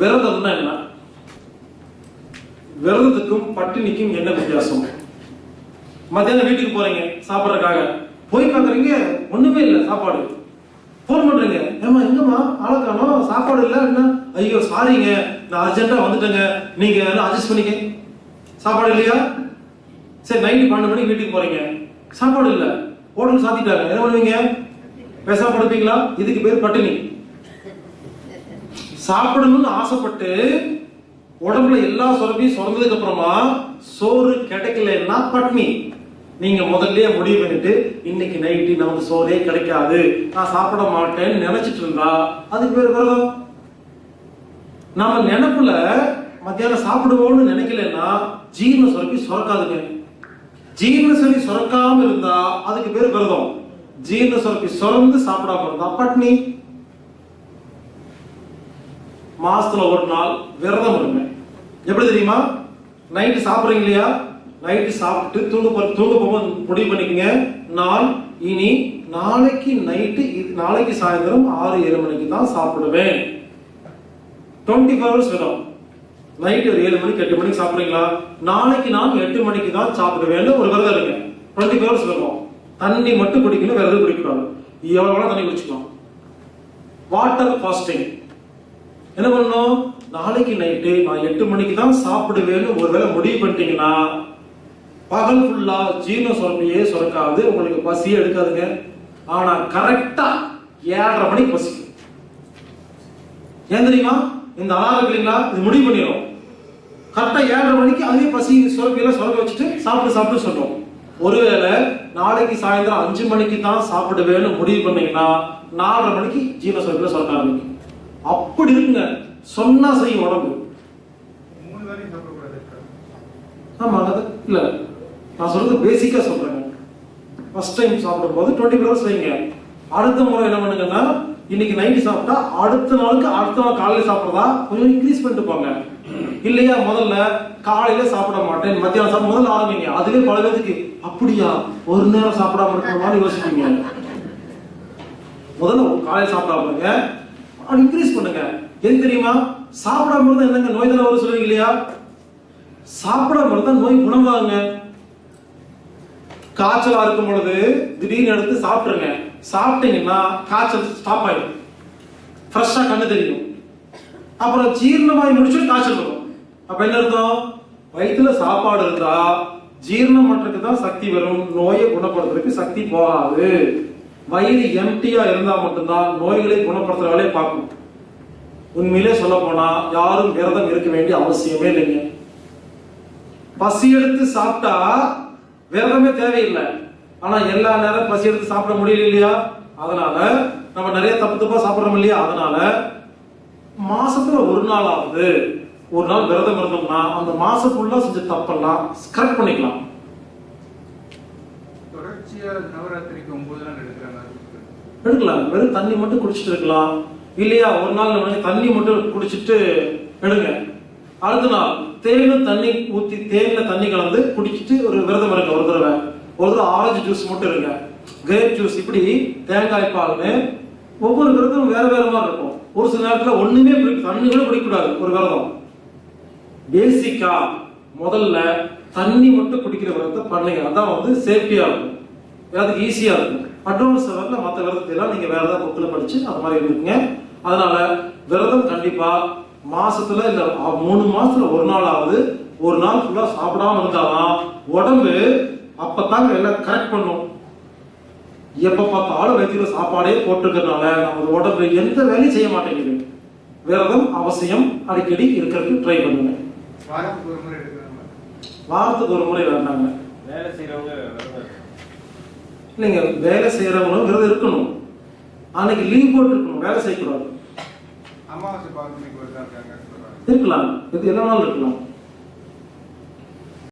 விரதம்னா என்ன? விரதத்துக்கும் பட்டினிக்கும் என்ன வித்தியாசம்? மத்தியானம் வீட்டுக்கு போறீங்க சாப்பிட்றதுக்காக, போய் பாக்குறீங்க ஒண்ணுமே இல்லை சாப்பாடு. போன் பண்றீங்க, ஏமா எங்கம்மா ஆளக்கானோம், சாப்பாடு இல்ல என்ன? ஐயோ சாரிங்க, நான் அர்ஜென்ட்டா வந்துட்டேங்க, நீங்க அட்ஜஸ்ட் பண்ணிக்க. சாப்பாடு இல்லையா? சரி, நைட்டு 12 மணிக்கு வீட்டுக்கு போறீங்க, சாப்பாடு இல்ல, ஹோட்டல் சாத்திட்டாங்க, என்ன பண்ணுவீங்க? பேசாம படுப்பீங்களா? இதுக்கு பேர் பட்டினி. சாப்பிடணும்னு ஆசைப்பட்டு உடம்புல எல்லா சுரப்பியும் சுரந்ததுக்கு அப்புறமா சோறு கிடைக்கலன்னா பட்னி. நீங்க முதல்லயே முடிவு பண்ணிட்டு இன்னைக்கு நைட்டு நமக்கு சோறே கிடைக்காது, நான் சாப்பிட மாட்டேன்னு நினைச்சிட்டு இருந்தா அதுக்கு பேர் விரதம். நம்ம நினைப்புல மத்தியானம் சாப்பிடுவோம்னு நினைக்கலன்னா ஜீரண சுரப்பி சுரக்காதுங்க. ஜீரண சுரப்பி சுரக்காம இருந்தா அதுக்கு பேர் விரதம். ஜீரண சுரப்பி சுரந்து சாப்பிடாம இருந்தா பட்னி. மாசத்துல ஒரு நாள் விரதம் இருங்க. எப்படி தெரியுமா? நைட்டு சாப்பிடுறீங்க இல்லையா, நைட்டு சாப்பிட்டு தூங்க போகும்போது முடிவு பண்ணிக்கங்க, நாள் இனி நாளைக்கு நைட்டு நாளைக்கு சாயந்தரம் 6-7 மணிக்கு தான் சாப்பிடுவேன். 24 hours விரதம். நைட்டு 7 மணிக்கு 8 மணிக்கு சாப்பிடுறீங்களா, நாளைக்கு நான் 8 மணிக்கு தான் சாப்பிடுவேன்னு ஒரு விரதம் இருங்க. 24 hours விரதம். தண்ணி மட்டும் குடிக்கணும், வேற எதுவும் குடிக்கக்கூடாது. எவ்வளவு வேணா தண்ணி குடிச்சுக்கலாம். Water fasting. என்ன பண்ணணும்? நாளைக்கு நைட்டு நான் 8 மணிக்கு தான் சாப்பிடுவேன்னு ஒருவேளை முடிவு பண்ணிட்டீங்கன்னா பகல் ஃபுல்லா ஜீரண சுரப்பியே சுரக்காது, உங்களுக்கு பசியே எடுக்காதுங்க. ஆனா கரெக்டா 7:30 மணிக்கு பசிக்கும். ஏன் தெரியுமா? இந்த அலாரம் இல்லைங்களா, இது முடிவு பண்ணிடும். கரெக்டா 7:30 மணிக்கு அதே பசி சுரப்பியெல்லாம் சுரக்க வச்சுட்டு சாப்பிட்டு சொல்றோம். ஒருவேளை நாளைக்கு சாயந்தரம் 5 மணிக்கு தான் சாப்பிடுவேன்னு முடிவு பண்ணீங்கன்னா 4:30 மணிக்கு ஜீரண சுரப்பியில சுரக்க ஆரம்பிக்கும். அப்படி இருக்குங்க, சொன்னா செய்யும் உடம்பு. ஆமா, இல்ல நான் சொல்றது பேசிக்கா சொல்றேங்க. ஃபர்ஸ்ட் டைம் சாப்பிடும் போது 24 hours வைங்க. அடுத்த முறை என்ன பண்ணுங்கன்னா, இன்னைக்கு நைட்டு சாப்பிட்டா அடுத்த நாள் காலையில சாப்பிடுறதா கொஞ்சம் இன்க்ரீஸ் பண்ணிட்டு போங்க. இல்லையா முதல்ல காலையில சாப்பிட மாட்டேன், மத்தியானம் சாப்பிட முதல்ல ஆரம்பிங்க. அதுவே பல பேருக்கு அப்படியா ஒரு நேரம் சாப்பிடாம இருக்கிற யோசிப்பீங்க. முதல்ல காலையில சாப்பிடாம இன்க்ரீஸ் பண்ணுங்க. எது தெரியுமா? சாப்பிடாம இருந்தா என்னங்க நோய் தானே வரும் சொல்லுவீங்க இல்லையா? சாப்பிடாம இருந்தா நோய் குணமாகுங்க. காய்ச்சலா இருக்கும் பொழுது திடீர்னு எடுத்து சாப்பிட்டுருங்க. சாப்பிட்டீங்கன்னா காய்ச்சல் ஸ்டாப் ஆயிடும், ஃப்ரெஷ்ஷா கண்ணு தெரியும். அப்புறம் ஜீரணமாய் முடிச்சுட்டு காய்ச்சல் வரும். அப்ப என்ன அர்த்தம்? வயிற்றுல சாப்பாடு இருந்தா ஜீரணம் பண்றதுக்கு தான் சக்தி வரும், நோயை குணப்படுத்துறதுக்கு சக்தி போகாது. வயிறு எம்டியா இருந்தா மட்டும்தான் நோய்களை குணப்படுத்துற வேலையை பார்க்கும். உண்மையிலே சொல்ல போனா யாரும் விரதம் இருக்க வேண்டிய அவசியமே இல்லைங்க. பசி எடுத்து சாப்பிட்டா விரதமே தேவையில்லை. ஆனா எல்லா நேரம் பசி எடுத்து சாப்பிட முடியல இல்லையா? அதனால நம்ம நிறைய தப்பா சாப்பிடுறோம் இல்லையா? அதனால மாசத்துல ஒரு நாளாவது ஒரு நாள் விரதம் இருந்தோம்னா அந்த மாசம் ஃபுல்லா செஞ்ச தப்பெல்லாம் கரெக்ட் பண்ணிக்கலாம். நவராத்திரிக்கு 9 நாள் எடுக்கலாம். வெறும் தண்ணி மட்டும் குடிச்சிட்டு இருக்கலாம் இல்லையா? ஒரு நாள் தண்ணி மட்டும் குடிச்சிட்டு எடுங்க. அடுத்த நாள் தேனும் தண்ணி ஊத்தி தேன்ல தண்ணி கலந்து குடிச்சிட்டு ஒரு விரதம் இருங்க. ஒரு தடவை ஆரஞ்சு ஜூஸ் மட்டும் இருங்க, கிரேப் ஜூஸ், இப்படி தேங்காய் பால்னு ஒவ்வொரு விரதமும் வேற வேற மாதிரி இருக்கும். ஒரு சில நேரத்துல ஒண்ணுமே தண்ணி கூட குடிக்கக்கூடாது ஒரு விரதம். பேசிக்கா முதல்ல தண்ணி மட்டும் குடிக்கிற விரதத்தை பண்ணுங்க. அதான் சேஃப்டியா இருக்கும், எல்லாத்துக்கும் ஈஸியா இருக்கும். அட்வான்ஸ் லெவல்ல மற்ற விரதத்தையெல்லாம் நீங்க வேற ஏதாவது புக்கில் படிச்சு அது மாதிரி இருக்குங்க. அதனால விரதம் கண்டிப்பா மாசத்துல இல்ல 3 மாசத்துல ஒரு நாளாவது ஒரு நாள் ஃபுல்லா சாப்பிடாம இருந்தாதான் உடம்பு அப்பதாங்க எல்லாம் கரெக்ட் பண்ணும். எப்ப பார்த்தாலும் வயிற்றுல சாப்பாடே போட்டுக்கிறதுனால நம்ம உடம்பு எந்த வேலையும் செய்ய மாட்டேங்குது. விரதம் அவசியம், அடிக்கடி இருக்கிறதுக்கு ட்ரை பண்ணுங்க. வாரத்துக்கு ஒரு முறை வேண்டாங்க. வேலை செய்யறவங்க இல்லைங்க, வேலை செய்யறவங்களும் விரதம் இருக்கணும். அன்னைக்கு லீவ் போட்டு இருக்கணும், வேலை செய்யக்கூடாது. அமாவாசை இருக்கலாம், இது எல்லா நாளும் இருக்கலாம்.